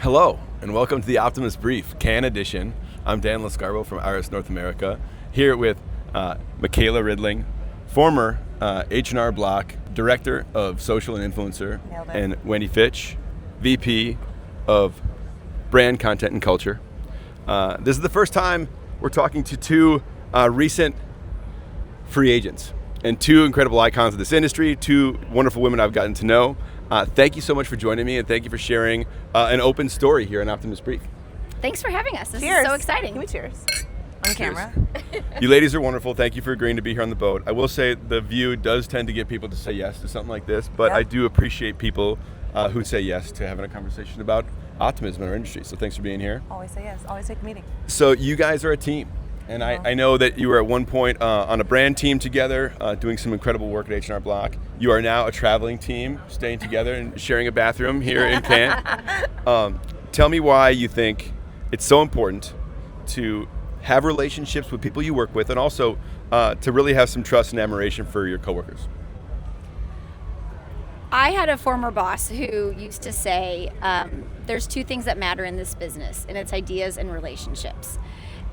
Hello, and welcome to the Optimist Brief, Can Edition. I'm Dan Lascarbo from Iris North America, here with Mikalah Ridling, former H&R Block Director of Social and Influencer, and Wendy Fitch, VP of Brand Content and Culture. This is the first time we're talking to two recent free agents and two incredible icons of this industry, two wonderful women I've gotten to know. Thank you so much for joining me, and thank you for sharing an open story here on Optimist Brief. Thanks for having us. This Cheers. is so exciting. Can we cheers? On camera. You ladies are wonderful. Thank you for agreeing to be here on the boat. I will say the view does tend to get people to say yes to something like this, but I do appreciate people who say yes to having a conversation about optimism in our industry. So thanks for being here. Always say yes. Always take a meeting. So you guys are a team. And I know that you were at one point on a brand team together, doing some incredible work at H&R Block. You are now a traveling team, staying together and sharing a bathroom here in Cannes. Tell me why you think it's so important to have relationships with people you work with, and also to really have some trust and admiration for your coworkers. I had a former boss who used to say, there's two things that matter in this business, and it's ideas and relationships.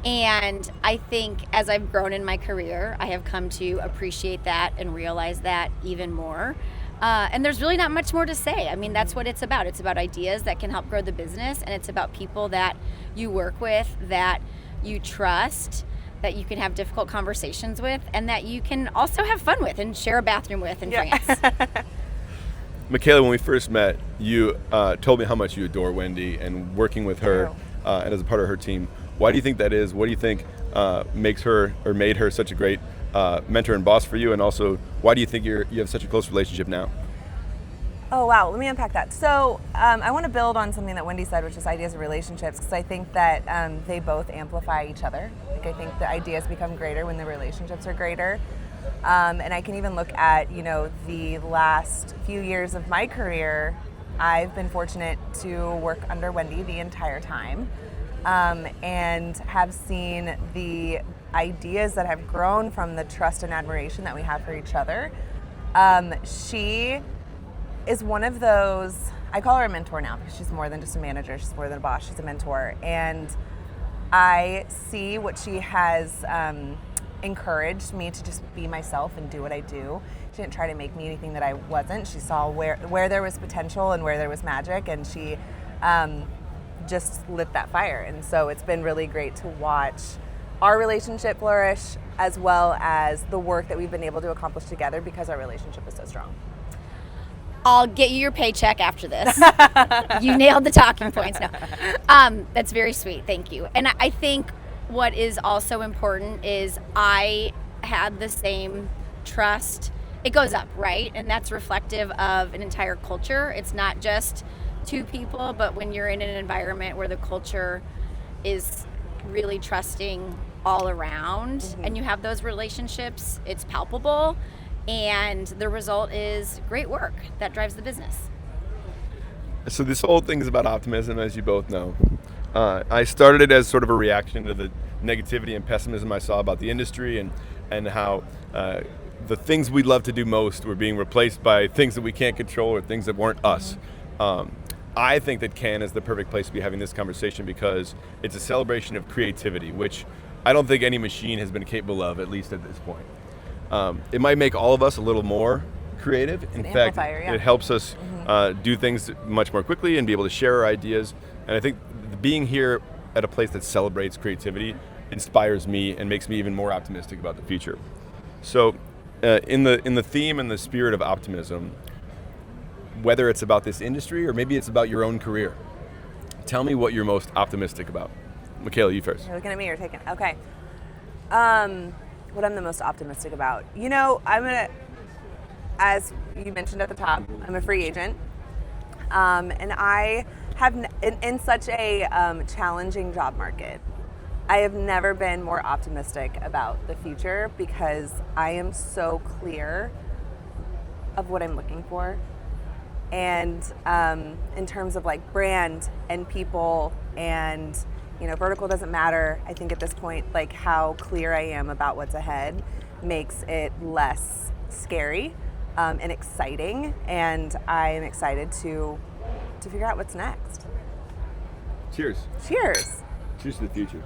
And I think as I've grown in my career, I have come to appreciate that and realize that even more. And there's really not much more to say. I mean, that's what it's about. It's about ideas that can help grow the business, and it's about people that you work with, that you trust, that you can have difficult conversations with, and that you can also have fun with and share a bathroom with in France. Mikalah, when we first met, you told me how much you adore Wendy and working with her and as a part of her team. Why do you think that is? What do you think makes her or made her such a great mentor and boss for you? And also, why do you think you have such a close relationship now? Oh, wow. Let me unpack that. So I want to build on something that Wendy said, which is ideas and relationships, because I think that they both amplify each other. Like, I think the ideas become greater when the relationships are greater. And I can even look at, the last few years of my career. I've been fortunate to work under Wendy the entire time. And have seen the ideas that have grown from the trust and admiration that we have for each other. She is one of those, I call her a mentor now because she's more than just a manager, she's more than a boss, she's a mentor. And I see what she has encouraged me to just be myself and do what I do. She didn't try to make me anything that I wasn't. She saw where there was potential and where there was magic, and she just lit that fire. And so it's been really great to watch our relationship flourish, as well as the work that we've been able to accomplish together because our relationship is so strong. I'll get you your paycheck after this. You nailed the talking points. No, that's very sweet. Thank you. And I think what is also important is I had the same trust. It goes up, right? And that's reflective of an entire culture. It's not just two people, but when you're in an environment where the culture is really trusting all around, and you have those relationships, it's palpable, and the result is great work that drives the business. So this whole thing is about optimism, as you both know. I started it as sort of a reaction to the negativity and pessimism I saw about the industry, and how the things we love to do most were being replaced by things that we can't control or things that weren't us. I think that Cannes is the perfect place to be having this conversation because it's a celebration of creativity, which I don't think any machine has been capable of, at least at this point. It might make all of us a little more creative. In fact, it helps us do things much more quickly and be able to share our ideas. And I think being here at a place that celebrates creativity inspires me and makes me even more optimistic about the future. So in the theme and the spirit of optimism, whether it's about this industry or maybe it's about your own career, tell me what you're most optimistic about. Mikalah, you first. You're looking at me, you're taking, okay. What I'm the most optimistic about. As you mentioned at the top, I'm a free agent. And I have, in such a challenging job market, I have never been more optimistic about the future because I am so clear of what I'm looking for. And in terms of like brand and people and, vertical doesn't matter. I think at this point, like how clear I am about what's ahead makes it less scary and exciting. And I am excited to figure out what's next. Cheers. Cheers. Cheers to the future.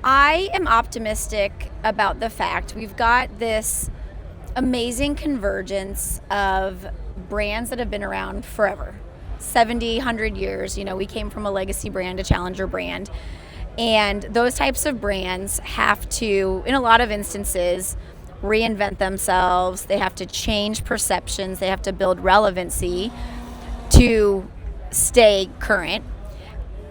I am optimistic about the fact we've got this amazing convergence of brands that have been around forever, 70, 100 years. You know, we came from a legacy brand, a challenger brand. And those types of brands have to, in a lot of instances, reinvent themselves. They have to change perceptions. They have to build relevancy to stay current.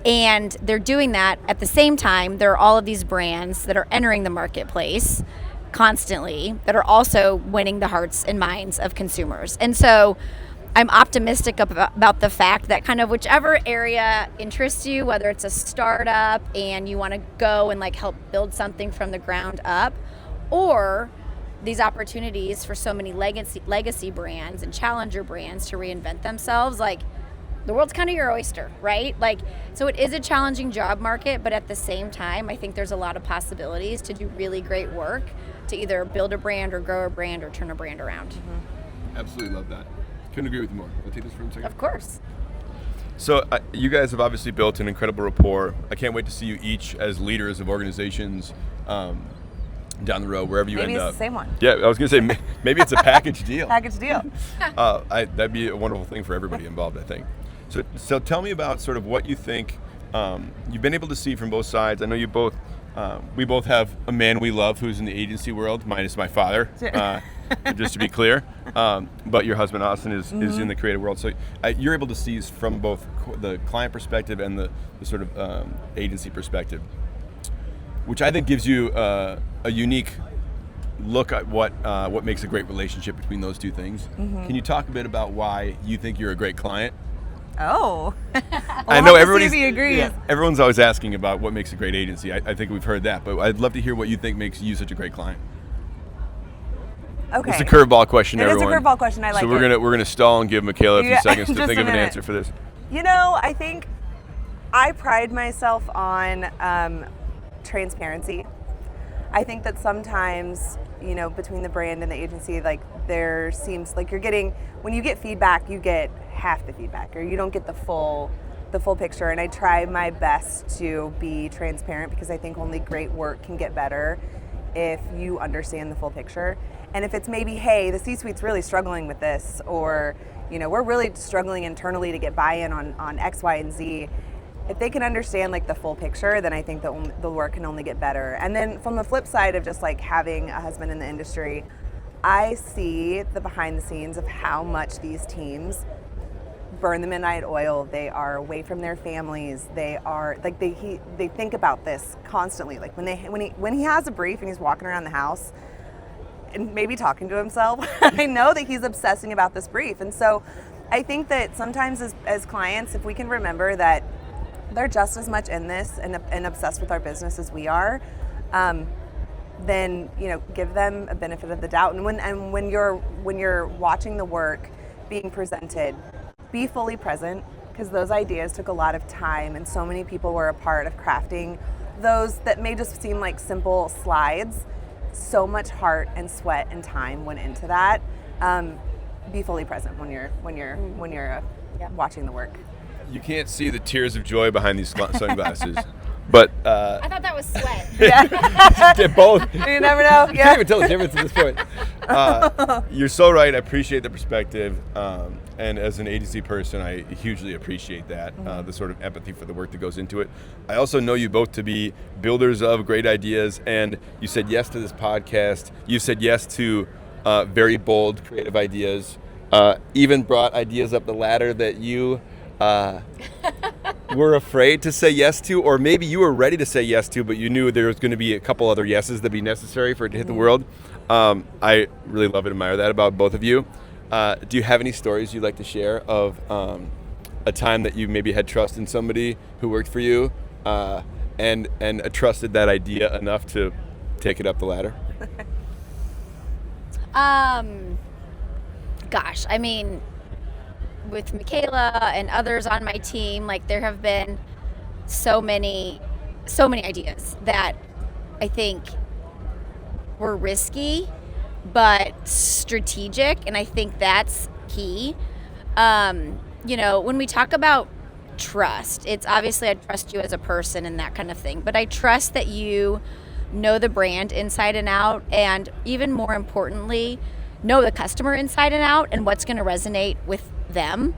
And they're doing that at the same time. There are all of these brands that are entering the marketplace constantly that are also winning the hearts and minds of consumers. And so I'm optimistic about the fact that kind of whichever area interests you, whether it's a startup and you want to go and like help build something from the ground up, or these opportunities for so many legacy brands and challenger brands to reinvent themselves, like the world's kind of your oyster, right? Like, so it is a challenging job market, but at the same time, I think there's a lot of possibilities to do really great work to either build a brand or grow a brand or turn a brand around. Mm-hmm. Absolutely love that. Couldn't agree with you more. I'll take this for a second. Of course. So you guys have obviously built an incredible rapport. I can't wait to see you each as leaders of organizations down the road, wherever you maybe end it's up. The same one. Yeah, I was going to say, maybe it's a package deal. Package deal. That'd be a wonderful thing for everybody involved, I think. So tell me about sort of what you think you've been able to see from both sides. I know you both, we both have a man we love who's in the agency world, minus my father, just to be clear. But your husband, Austin, is in the creative world. So you're able to see from both the client perspective and the sort of agency perspective, which I think gives you a unique look at what makes a great relationship between those two things. Mm-hmm. Can you talk a bit about why you think you're a great client? Oh, I know everybody's. Agrees. Yeah, everyone's always asking about what makes a great agency. I think we've heard that, but I'd love to hear what you think makes you such a great client. Okay. It's a curveball question, everyone. It is a curveball question. I like it. So we're gonna stall and give Mikalah a few seconds to think of an answer for this. You know, I think I pride myself on transparency. I think that sometimes, you know, between the brand and the agency, like there seems like you're getting, when you get feedback, you get half the feedback, or you don't get the full picture. And I try my best to be transparent, because I think only great work can get better if you understand the full picture. And if it's maybe, hey, the C-suite's really struggling with this, or, you know, we're really struggling internally to get buy-in on X, Y, and Z. If they can understand like the full picture, then I think the work can only get better. And then from the flip side of just like having a husband in the industry, I see the behind the scenes of how much these teams burn the midnight oil. They are away from their families. They are like they think about this constantly. Like when he has a brief and he's walking around the house and maybe talking to himself, I know that he's obsessing about this brief. And so I think that sometimes as clients, if we can remember that they're just as much in this and obsessed with our business as we are, then, you know, give them a benefit of the doubt. And when you're watching the work being presented, be fully present, because those ideas took a lot of time, and so many people were a part of crafting those that may just seem like simple slides. So much heart and sweat and time went into that. Be fully present when you're watching the work. You can't see the tears of joy behind these sunglasses, but I thought that was sweat. Yeah. Did both. You never know. You can't even tell the difference at this point. You're so right. I appreciate the perspective, and as an agency person, I hugely appreciate that, the sort of empathy for the work that goes into it. I also know you both to be builders of great ideas, and you said yes to this podcast. You said yes to very bold, creative ideas. Even brought ideas up the ladder that you were afraid to say yes to, or maybe you were ready to say yes to, but you knew there was going to be a couple other yeses that'd be necessary for it to hit the world. I really love and admire that about both of you. Do you have any stories you'd like to share of a time that you maybe had trust in somebody who worked for you and trusted that idea enough to take it up the ladder? Gosh, I mean, with Mikalah and others on my team, like there have been so many ideas that I think were risky but strategic, and I think that's key. You know, when we talk about trust. It's obviously I trust you as a person and that kind of thing, but I trust that you know the brand inside and out, and even more importantly, know the customer inside and out and what's going to resonate with them.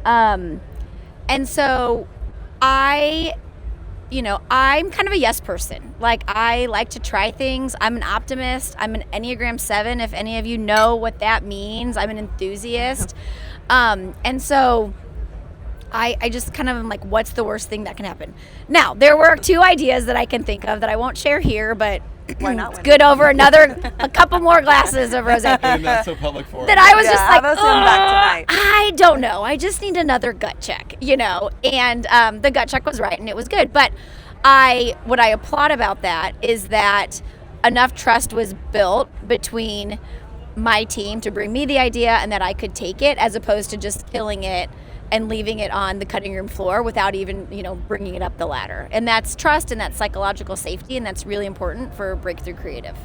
And so I'm kind of a yes person. Like, I like to try things. I'm an optimist. I'm an Enneagram 7. If any of you know what that means, I'm an enthusiast. And so I just kind of am like, what's the worst thing that can happen? Now, there were 2 ideas that I can think of that I won't share here, but Why not? it's good over a couple more glasses of rosé. And not so public for That I was just like, have us in back tonight. I don't know. I just need another gut check, And the gut check was right, and it was good. But what I applaud about that is that enough trust was built between my team to bring me the idea and that I could take it, as opposed to just killing it and leaving it on the cutting room floor without even, bringing it up the ladder. And that's trust, and that's psychological safety, and that's really important for breakthrough creative.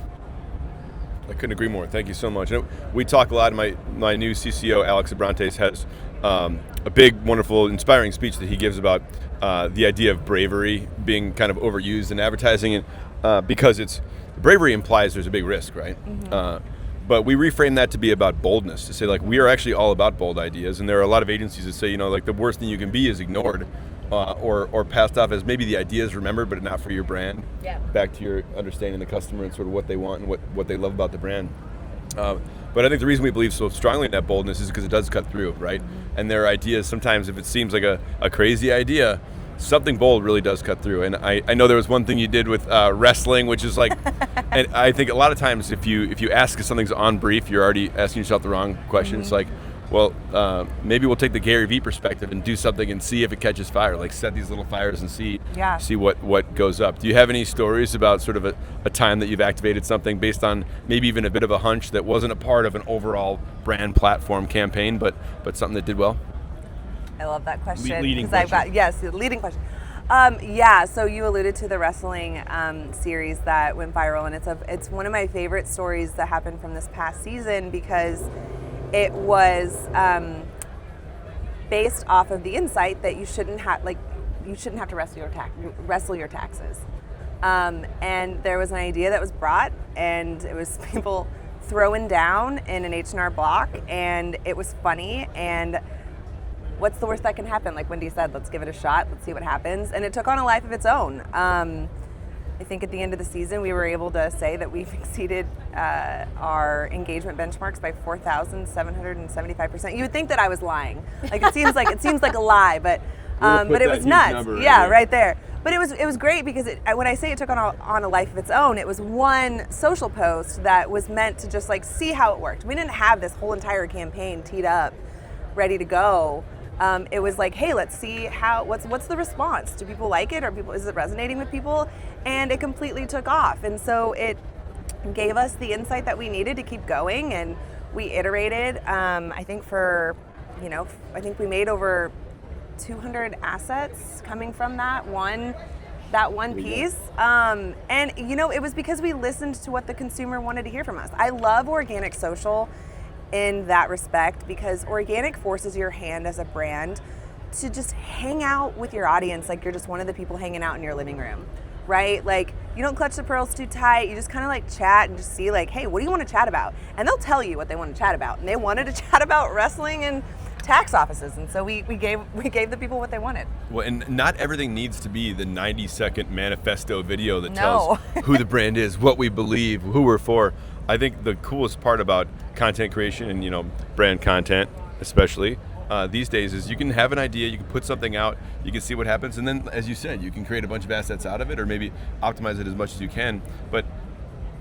I couldn't agree more. Thank you so much. We talk a lot. My new CCO, Alex Abrantes, has a big, wonderful, inspiring speech that he gives about the idea of bravery being kind of overused in advertising, and because bravery implies there's a big risk, right? Mm-hmm. But we reframe that to be about boldness, to say, like, we are actually all about bold ideas. And there are a lot of agencies that say, like, the worst thing you can be is ignored or passed off as maybe the idea is remembered, but not for your brand. Yeah. Back to your understanding the customer and sort of what they want and what they love about the brand. But I think the reason we believe so strongly in that boldness is because it does cut through, right? Mm-hmm. And there are ideas, sometimes if it seems like a crazy idea, something bold really does cut through. And I know there was one thing you did with wrestling, which is like, and I think a lot of times if you ask if something's on brief, you're already asking yourself the wrong question. Mm-hmm. It's like, well, maybe we'll take the Gary Vee perspective and do something and see if it catches fire, like set these little fires and see what goes up. Do you have any stories about sort of a time that you've activated something based on maybe even a bit of a hunch that wasn't a part of an overall brand platform campaign, but something that did well? I love that question. Leading question. Leading question. So you alluded to the wrestling series that went viral, and it's one of my favorite stories that happened from this past season because it was based off of the insight that you shouldn't have to wrestle your taxes. And there was an idea that was brought, and it was people throwing down in an H&R Block, and it was funny, and what's the worst that can happen? Like Wendy said, let's give it a shot. Let's see what happens. And it took on a life of its own. I think at the end of the season, we were able to say that we've exceeded our engagement benchmarks by 4,775%. You would think that I was lying. Like it seems like a lie, but it was nuts. Right there. But it was great because when I say it took on a life of its own, it was one social post that was meant to just like see how it worked. We didn't have this whole entire campaign teed up, ready to go. It was like, hey, let's see what's the response? Do people like it? Is it resonating with people? And it completely took off. And so it gave us the insight that we needed to keep going, and we iterated. I think we made over 200 assets coming from that one piece. And it was because we listened to what the consumer wanted to hear from us. I love organic social in that respect because organic forces your hand as a brand to just hang out with your audience like you're just one of the people hanging out in your living room, right? Like you don't clutch the pearls too tight. You just kind of like chat and just see like, hey, what do you want to chat about? And they'll tell you what they want to chat about. And they wanted to chat about wrestling and tax offices, and so we gave the people what they wanted. Well, and not everything needs to be the 90-second manifesto video that tells who the brand is, what we believe, who we're for. I think the coolest part about content creation and brand content especially these days is you can have an idea, you can put something out, you can see what happens, and then as you said, you can create a bunch of assets out of it or maybe optimize it as much as you can, but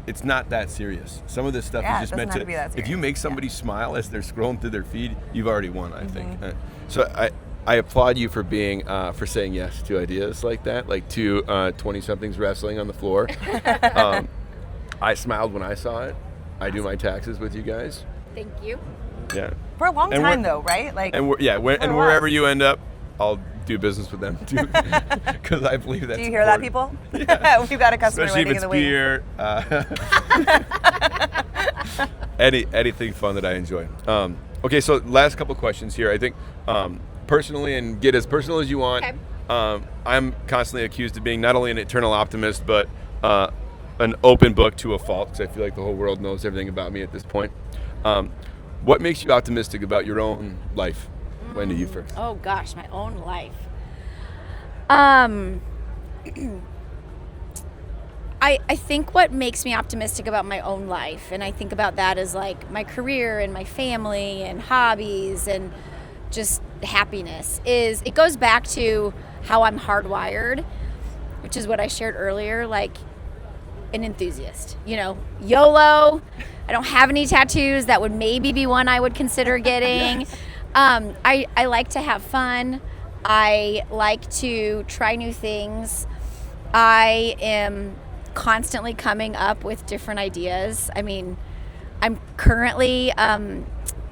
it's not that serious. Some of this stuff is just meant to if you make somebody smile as they're scrolling through their feed, you've already won, I think. So I applaud you for being for saying yes to ideas like that, like two 20-somethings wrestling on the floor. I smiled when I saw it. I do my taxes with you guys. Thank you. Yeah. For a long time though, right? Like. And wherever you end up, I'll do business with them too, because I believe that's. Do you hear that, people? Yeah. We've got a customer especially waiting in the wings. Especially if it's beer. Anything fun that I enjoy. Okay, so last couple questions here. I think personally and get as personal as you want. Okay. I'm constantly accused of being not only an eternal optimist, but an open book to a fault, because I feel like the whole world knows everything about me at this point. What makes you optimistic about your own life? Wendy, you first. Oh gosh, my own life. I think what makes me optimistic about my own life, and I think about that as like my career and my family and hobbies and just happiness, is it goes back to how I'm hardwired, which is what I shared earlier, like an enthusiast. YOLO. I don't have any tattoos. That would maybe be one I would consider getting. Yes. I like to have fun. I like to try new things. I am constantly coming up with different ideas. I mean, I'm currently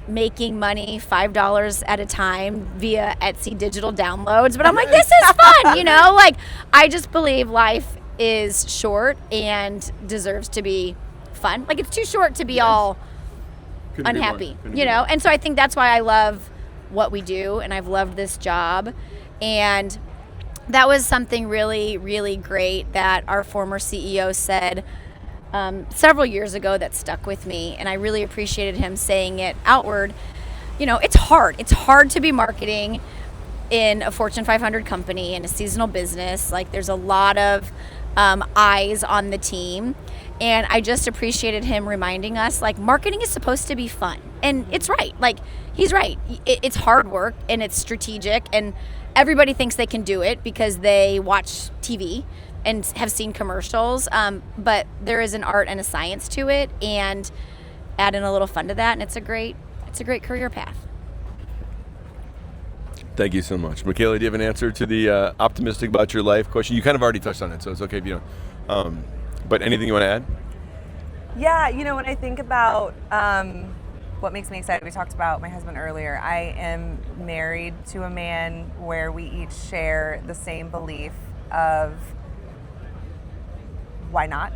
making money $5 at a time via Etsy digital downloads, but I'm like, this is fun, like I just believe life is short and deserves to be fun. Like, it's too short to be all unhappy, and so I think that's why I love what we do, and I've loved this job. And that was something really, really great that our former CEO said several years ago that stuck with me, and I really appreciated him saying it outward. It's hard. It's hard to be marketing in a Fortune 500 company, in a seasonal business. Like, there's a lot of eyes on the team, and I just appreciated him reminding us, like, marketing is supposed to be fun. And it's right. Like, he's right. It's hard work, and it's strategic, and everybody thinks they can do it because they watch TV and have seen commercials, but there is an art and a science to it, and add in a little fun to that, and it's a great career path. Thank you so much. Mikalah, do you have an answer to the optimistic about your life question? You kind of already touched on it, so it's okay if you don't. But anything you want to add? Yeah, when I think about what makes me excited, we talked about my husband earlier. I am married to a man where we each share the same belief of why not?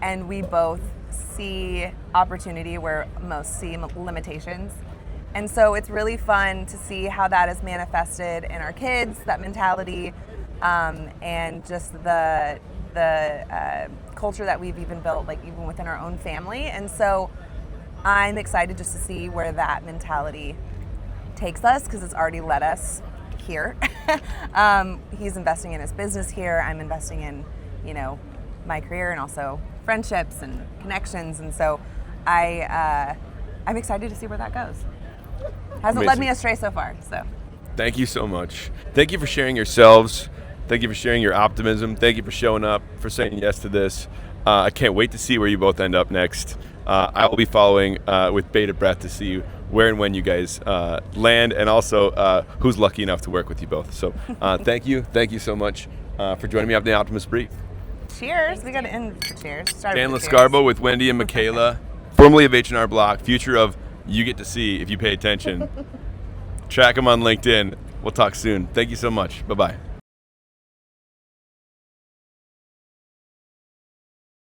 And we both see opportunity where most see limitations. And so it's really fun to see how that is manifested in our kids, that mentality, and just the culture that we've even built, like even within our own family. And so I'm excited just to see where that mentality takes us, because it's already led us here. He's investing in his business here. I'm investing in, my career, and also friendships and connections. And so I'm excited to see where that goes. Hasn't led me astray so far. So thank you so much. Thank you for sharing yourselves. Thank you for sharing your optimism. Thank you for showing up, for saying yes to this. I can't wait to see where you both end up next. I will be following with bated breath to see where and when you guys land, and also who's lucky enough to work with you both. So thank you. Thank you so much for joining me on the Optimist Brief. Cheers. We got to end with cheers. Dan Lascarbo with Wendy and Mikalah, formerly of H&R Block, future of you get to see if you pay attention. Track them on LinkedIn. We'll talk soon. Thank you so much. Bye-bye.